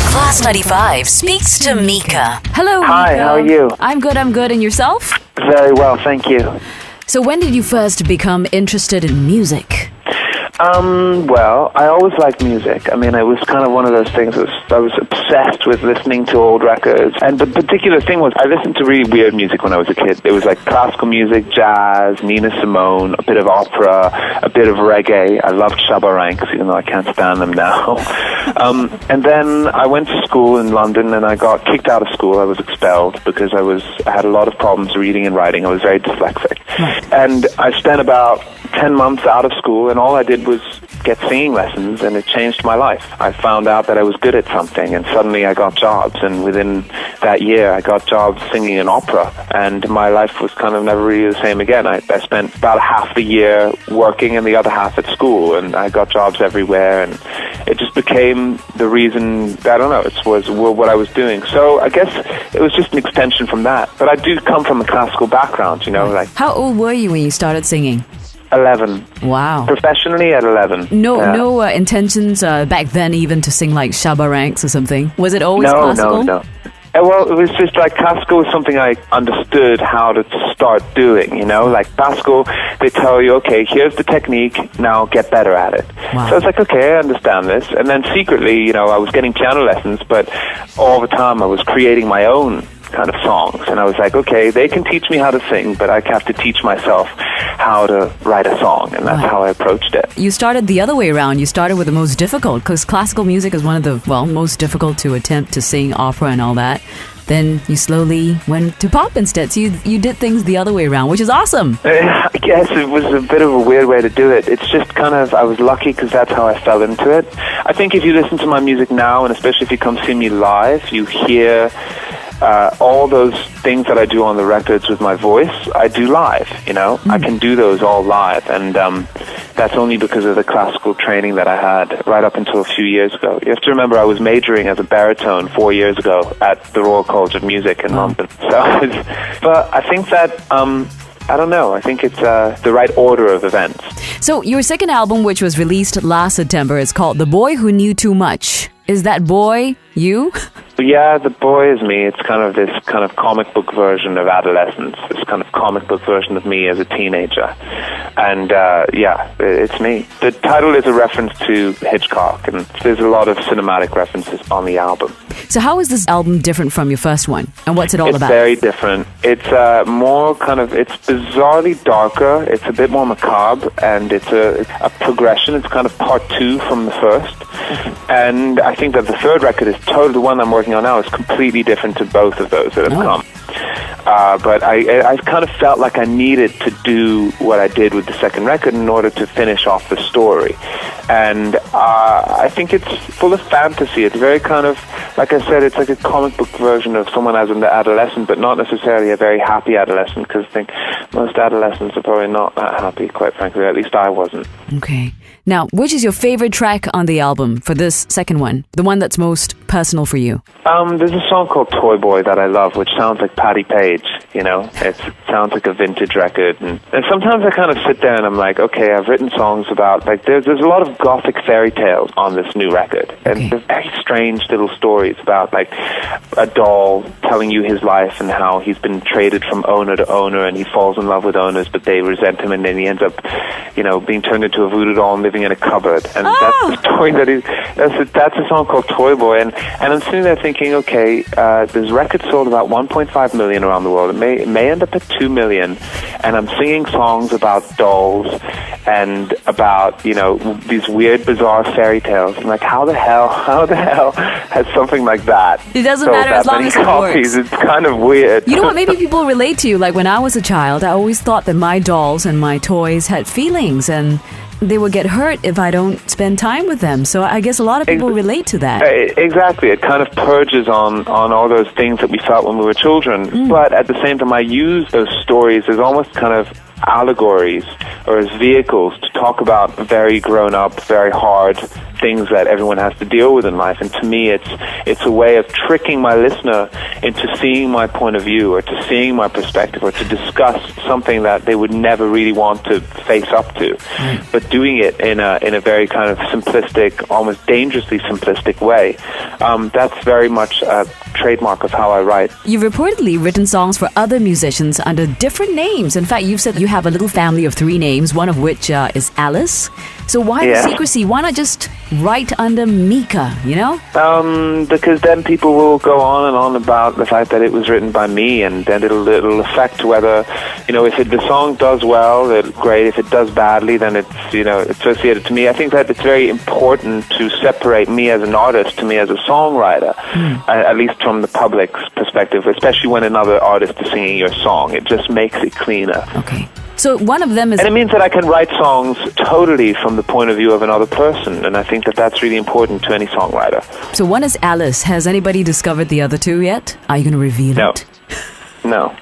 Class 95 speaks to Mika. Hello, Hi, Mika. how are you? I'm good. And yourself? Very well, thank you. So when did you first become interested in music? Well, I always liked music. I mean, it was kind of one of those things. I was obsessed with listening to old records. And the particular thing was I listened to really weird music when I was a kid. It was like classical music, jazz, Nina Simone, a bit of opera, a bit of reggae. I loved Shabba Ranks, even though I can't stand them now. And then I went to school in London and I got kicked out of school. I was expelled because I had a lot of problems reading and writing. I was very dyslexic. And I spent about 10 months out of school, and all I did was get singing lessons, and it changed my life. I found out that I was good at something, and suddenly I got jobs, and within that year I got jobs singing in opera, and my life was kind of never really the same again. I spent about half the year working and the other half at school, and I got jobs everywhere, and it just became the reason, I don't know, it was what I was doing. So I guess it was just an extension from that. But I do come from a classical background, you know, like... How old were you when you started singing? 11. Wow. Professionally at 11. No intentions back then even to sing like Shabba Ranks or something? Was it always classical? No. Well, it was just like classical was something I understood how to start doing, you know? Like classical, they tell you, okay, here's the technique, now get better at it. Wow. So it's like, okay, I understand this. And then secretly, you know, I was getting piano lessons, but all the time I was creating my own kind of songs. And I was like, okay, they can teach me how to sing, but I have to teach myself how to write a song. And that's how I approached it. You started the other way around. You started with the most difficult, because classical music is one of the, most difficult to attempt to sing opera and all that. Then you slowly went to pop instead. So you did things the other way around, which is awesome. I guess it was a bit of a weird way to do it. It's just kind of, I was lucky because that's how I fell into it. I think if you listen to my music now, and especially if you come see me live, you hear all those things that I do on the records with my voice, I do live, you know? I can do those all live, and that's only because of the classical training that I had right up until a few years ago. You have to remember I was majoring as a baritone 4 years ago at the Royal College of Music in London. So, but I think that... I don't know. I think it's the right order of events. So your second album, which was released last September, is called The Boy Who Knew Too Much. Is that boy you? Yeah, the boy is me. It's kind of this kind of comic book version of adolescence, this kind of comic book version of me as a teenager. And yeah, it's me. The title is a reference to Hitchcock, and there's a lot of cinematic references on the album. So how is this album different from your first one? And what's it all about? It's very different. It's more kind of, it's bizarrely darker. It's a bit more macabre, and it's a progression. It's kind of part 2 from the first. And I think that the third record is totally, the one I'm working on now is completely different to both of those that have come. But I kind of felt like I needed to do what I did with the second record in order to finish off the story. And I think it's full of fantasy. It's very kind of, like I said, it's like a comic book version of someone as an adolescent, but not necessarily a very happy adolescent, because I think most adolescents are probably not that happy, quite frankly. At least I wasn't. Okay. Now, which is your favorite track on the album for this second one? The one that's most personal for you? There's a song called Toy Boy that I love, which sounds like Patti Page, you know? It sounds like a vintage record. And sometimes I kind of sit there and I'm like, okay, I've written songs about, like, there's a lot of gothic fairy tales on this new record. And they're very strange little stories about, like, a doll telling you his life and how he's been traded from owner to owner, and he falls in love with owners, but they resent him, and then he ends up, you know, being turned into a voodoo doll and living in a cupboard. And that's the story that's a song called Toy Boy. And I'm sitting there thinking, okay, this record sold about 1.5 million around the world. It may end up at 2 million. And I'm singing songs about dolls and about, you know, these weird, bizarre fairy tales. I'm like, how the hell has something like that? It doesn't matter as long as it works. It's kind of weird. You know what? Maybe people relate to you. Like when I was a child, I always thought that my dolls and my toys had feelings, and they would get hurt if I don't spend time with them. So I guess a lot of people relate to that. Exactly. It kind of purges on all those things that we felt when we were children. But at the same time, I use those stories as almost kind of allegories or as vehicles to talk about very grown-up, very hard things that everyone has to deal with in life. And to me, it's a way of tricking my listener into seeing my point of view, or to seeing my perspective, or to discuss something that they would never really want to face up to, but doing it in a very kind of simplistic, almost dangerously simplistic way. That's very much a trademark of how I write. You've reportedly written songs for other musicians under different names. In fact, you've said you have a little family of 3 names, one of which is Alice. So why the secrecy? Why not just write under Mika, you know? Because then people will go on and on about the fact that it was written by me, and then it'll affect whether, if the song does well, then great. If it does badly, then it's, associated to me. I think that it's very important to separate me as an artist to me as a songwriter, at least from the public's perspective, especially when another artist is singing your song. It just makes it cleaner. Okay. So one of them is... And it means that I can write songs totally from the point of view of another person, and I think that that's really important to any songwriter. So one is Alice. Has anybody discovered the other 2 yet? Are you going to reveal it? No.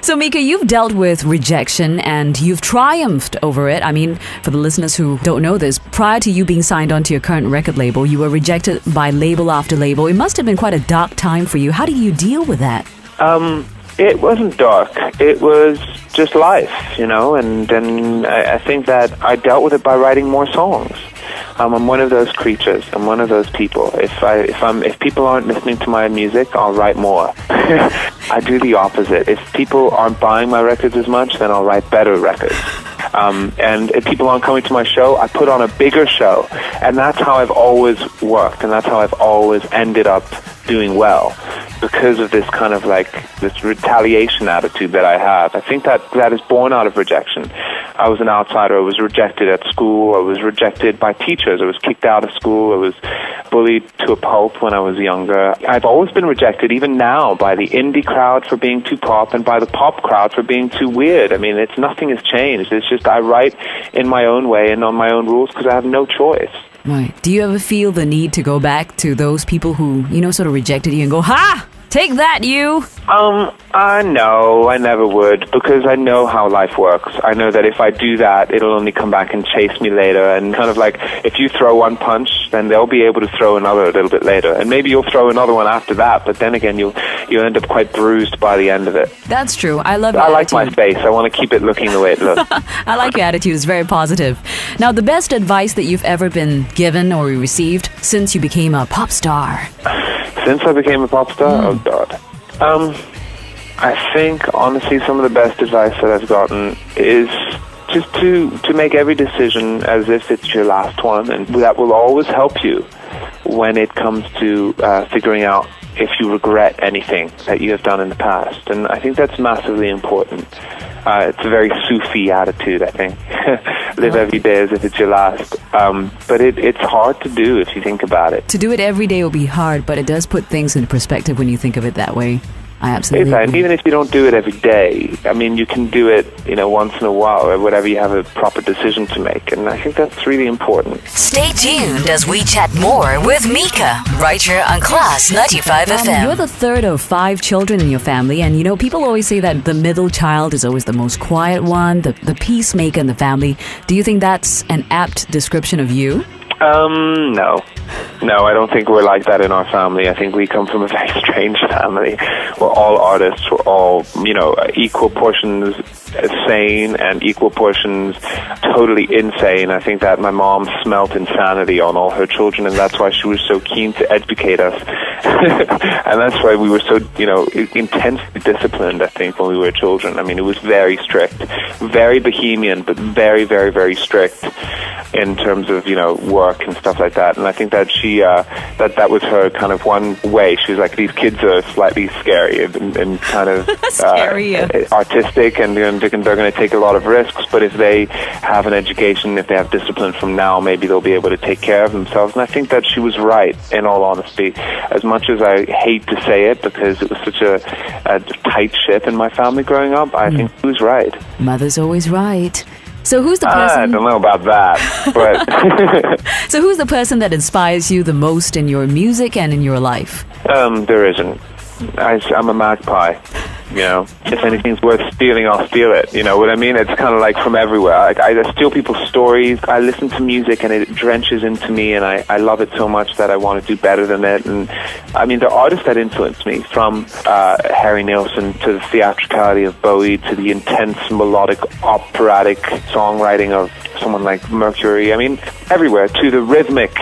So Mika, you've dealt with rejection and you've triumphed over it. I mean, for the listeners who don't know this, prior to you being signed on to your current record label, you were rejected by label after label. It must have been quite a dark time for you. How did you deal with that? It wasn't dark. It was just life, and then I think that I dealt with it by writing more songs. I'm one of those creatures. I'm one of those people. If people aren't listening to my music, I'll write more. I do the opposite. If people aren't buying my records as much, then I'll write better records. And if people aren't coming to my show, I put on a bigger show. And that's how I've always worked, and that's how I've always ended up doing well, because of this kind of this retaliation attitude that I have. I think that is born out of rejection. I was an outsider. I was rejected at school. I was rejected by teachers. I was kicked out of school. I was bullied to a pulp when I was younger. I've always been rejected, even now, by the indie crowd for being too pop and by the pop crowd for being too weird. I mean, nothing has changed. It's just I write in my own way and on my own rules because I have no choice. Right. Do you ever feel the need to go back to those people who, sort of rejected you and go, ha! Take that, you! No, I never would, because I know how life works. I know that if I do that, it'll only come back and chase me later. And kind of if you throw one punch, then they'll be able to throw another a little bit later. And maybe you'll throw another one after that, but then again, you'll end up quite bruised by the end of it. That's true. I love your attitude. I like my face. I want to keep it looking the way it looks. I like your attitude. It's very positive. Now, the best advice that you've ever been given or received since you became a pop star? Since I became a pop star? Oh, God. I think, honestly, some of the best advice that I've gotten is just to make every decision as if it's your last one, and that will always help you when it comes to figuring out if you regret anything that you have done in the past. And I think that's massively important. It's a very Sufi attitude, I think. Live every day as if it's your last. But it's hard to do if you think about it. To do it every day will be hard, but it does put things into perspective when you think of it that way. I absolutely agree. And even if you don't do it every day, I mean, you can do it, once in a while, or whatever you have a proper decision to make. And I think that's really important. Stay tuned as we chat more with Mika, right here on Class 95 FM. You're the third of 5 children in your family, and people always say that the middle child is always the most quiet one, the peacemaker in the family. Do you think that's an apt description of you? No, I don't think we're like that in our family. I think we come from a very strange family. We're all artists. We're all, equal portions sane and equal portions totally insane. I think that my mom smelt insanity on all her children, and that's why she was so keen to educate us. And that's why we were so, intensely disciplined, I think, when we were children. I mean, it was very strict, very bohemian, but very, very, very strict in terms of, work and stuff like that. And I think that she, that was her kind of one way. She was like, these kids are slightly scary and kind of artistic, and they're going to take a lot of risks. But if they have an education, if they have discipline from now, maybe they'll be able to take care of themselves. And I think that she was right, in all honesty. As much as I hate to say it, because it was such a tight ship in my family growing up, I think she was right. Mother's always right. So who's the person... I don't know about that, but... So who's the person that inspires you the most in your music and in your life? There isn't. I'm a magpie. You know, if anything's worth stealing, I'll steal it. You know what I mean? It's kind of like from everywhere. I steal people's stories. I listen to music and it drenches into me, and I love it so much that I want to do better than it. And I mean, the artists that influenced me, from Harry Nilsson to the theatricality of Bowie to the intense melodic operatic songwriting of someone like Mercury. I mean, everywhere, to the rhythmic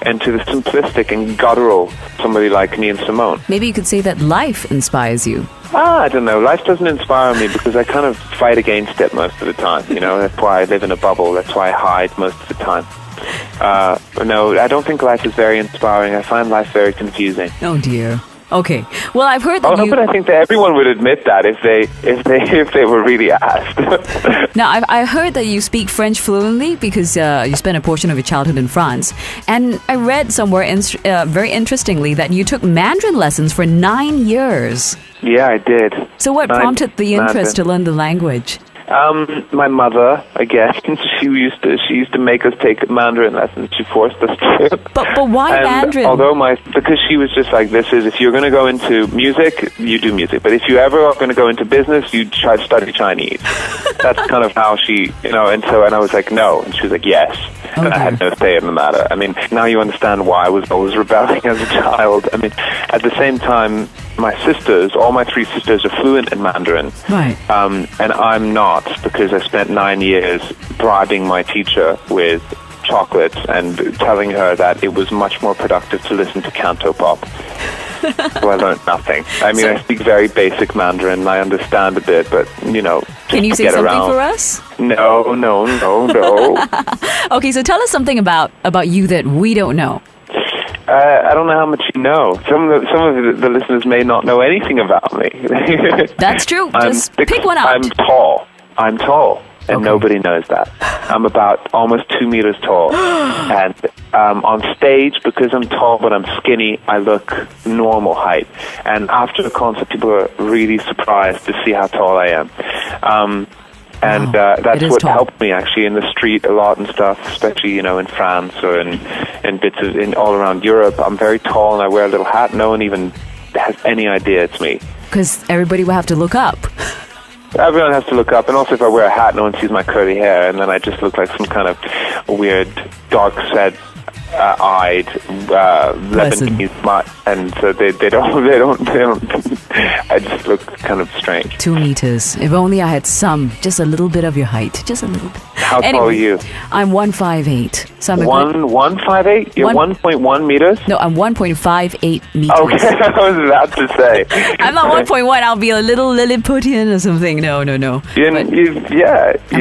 and to the simplistic and guttural, somebody like Nina Simone. Maybe you could say that life inspires you. I don't know. Life doesn't inspire me because I kind of fight against it most of the time. You know, that's why I live in a bubble. That's why I hide most of the time. No, I don't think life is very inspiring. I find life very confusing. Oh dear. Okay. Well, I've heard that but I think that everyone would admit that if they were really asked. Now, I heard that you speak French fluently because you spent a portion of your childhood in France. And I read somewhere, very interestingly, that you took Mandarin lessons for 9 years. Yeah, I did. So what prompted the interest Mandarin to learn the language? My mother, I guess, she used to make us take Mandarin lessons. She forced us to. But why and Mandarin? Because she was just like, this is, if you're going to go into music, you do music. But if you ever are going to go into business, you try to study Chinese. That's kind of how she, and I was like, no. And she was like, yes. Oh, and I had no say in the matter. I mean, now you understand why I was always rebelling as a child. I mean, at the same time, my sisters, all my 3 sisters are fluent in Mandarin. Right. And I'm not, because I spent 9 years bribing my teacher with chocolates and telling her that it was much more productive to listen to cantopop. So I learned nothing. I mean, I speak very basic Mandarin. I understand a bit, but, Can you say something for us? No. Okay, so tell us something about you that we don't know. I don't know how much you know. Some of the listeners may not know anything about me. That's true. Just pick one out. I'm tall. And Okay. nobody knows that. I'm about almost 2 meters tall. And on stage, because I'm tall but I'm skinny, I look normal height. And after the concert, people are really surprised to see how tall I am. That's what helped me actually in the street a lot and stuff, especially, in France or in bits of all around Europe. I'm very tall and I wear a little hat. No one even has any idea it's me. Because everybody will have to look up. Everyone has to look up, and also if I wear a hat, no one sees my curly hair, and then I just look like some kind of weird, dark-eyed Lebanese mutt, and so they don't. I just look kind of strange. 2 meters. If only I had just a little bit of your height, just a little bit. How tall are you? I'm 158. So I'm 158? You're 1.1 meters? No, I'm 1.58 meters. Okay, I was about to say. I'm not 1.1. I'll be a little Lilliputian or something. No. I'm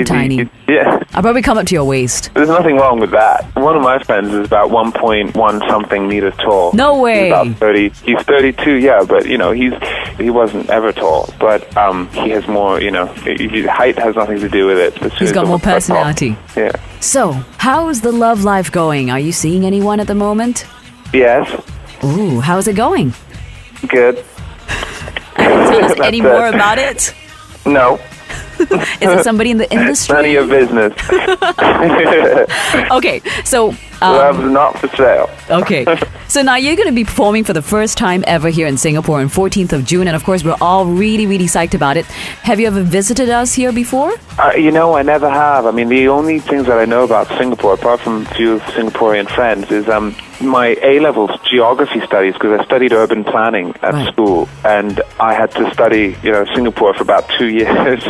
tiny. Yeah. I'll probably come up to your waist. There's nothing wrong with that. One of my friends is about 1.1 something meters tall. No way. He's about 30. He's 32, yeah, but he wasn't ever tall. But he has more, height has nothing to do with it. He's got more personality. Yeah. So, how's the love life going? Are you seeing anyone at the moment? Yes. Ooh, how's it going? Good. Tell us any more about it? No. Is it somebody in the industry? None of your business. Okay, so... Love's not for sale. Okay, so now you're going to be performing for the first time ever here in Singapore on 14th of June, and of course we're all really, really psyched about it. Have you ever visited us here before? I never have. I mean, the only things that I know about Singapore, apart from a few Singaporean friends, is my A-levels geography studies, because I studied urban planning at school, and I had to study, Singapore for about 2 years.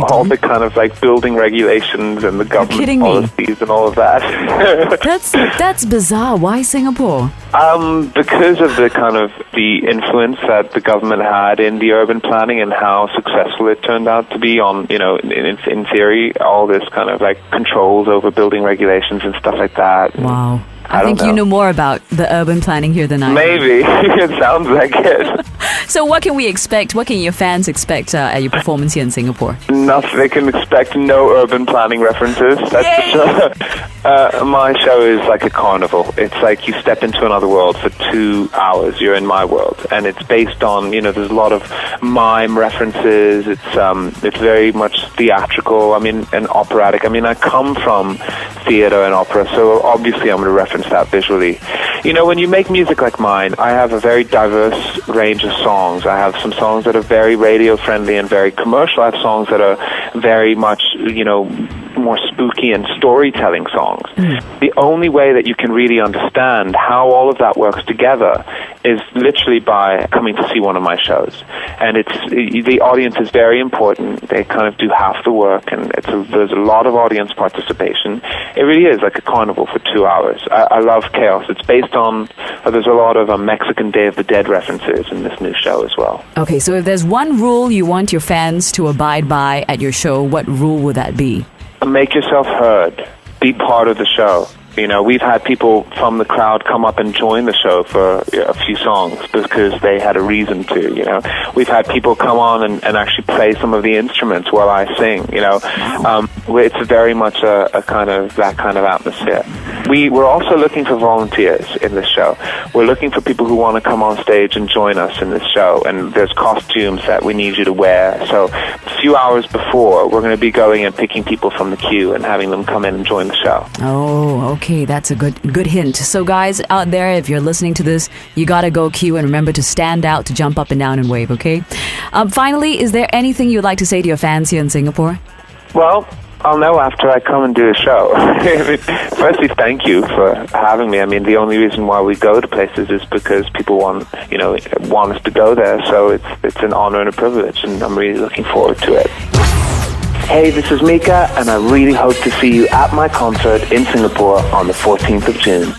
All the kind of building regulations and the government policies and all of that. That's bizarre. Why Singapore? Because of the kind of the influence that the government had in the urban planning and how successful it turned out to be on, in theory, all this kind of controls over building regulations and stuff like that. Wow. I think you know more about the urban planning here than I do. Maybe. It sounds like it. So what can we expect? What can your fans expect at your performance here in Singapore? Nothing. They can expect no urban planning references. That's for sure. My show is like a carnival. It's like you step into another world for 2 hours. You're in my world. And it's based on, there's a lot of mime references. It's very much theatrical, and operatic. I come from theatre and opera, so obviously I'm going to reference that visually. You know, when you make music like mine, I have a very diverse range of songs. I have some songs that are very radio-friendly and very commercial. I have songs that are very much, you know, more spooky and storytelling songs. The only way that you can really understand how all of that works together is literally by coming to see one of my shows. And the audience is very important. They kind of do half the work, and there's a lot of audience participation. It really is like a carnival for 2 hours. I love chaos. It's based on, there's a lot of Mexican Day of the Dead references in this new show as well. Okay, so if there's one rule you want your fans to abide by at your show, what rule would that be? Make yourself heard. Be part of the show. You know, we've had people from the crowd come up and join the show for a few songs because they had a reason to, you know. We've had people come on and actually play some of the instruments while I sing, you know. It's very much a kind of that kind of atmosphere. We're also looking for volunteers in this show. We're looking for people who want to come on stage and join us in this show, and there's costumes that we need you to wear. So a few hours before, we're going to be going and picking people from the queue and having them come in and join the show. Oh, okay, that's a good hint. So guys out there, if you're listening to this, you gotta go queue and remember to stand out, to jump up and down and wave, okay? Finally, is there anything you'd like to say to your fans here in Singapore? Well, I'll know after I come and do a show. Firstly, thank you for having me. I mean, the only reason why we go to places is because people want us to go there. So it's an honor and a privilege, and I'm really looking forward to it. Hey, this is Mika, and I really hope to see you at my concert in Singapore on the 14th of June.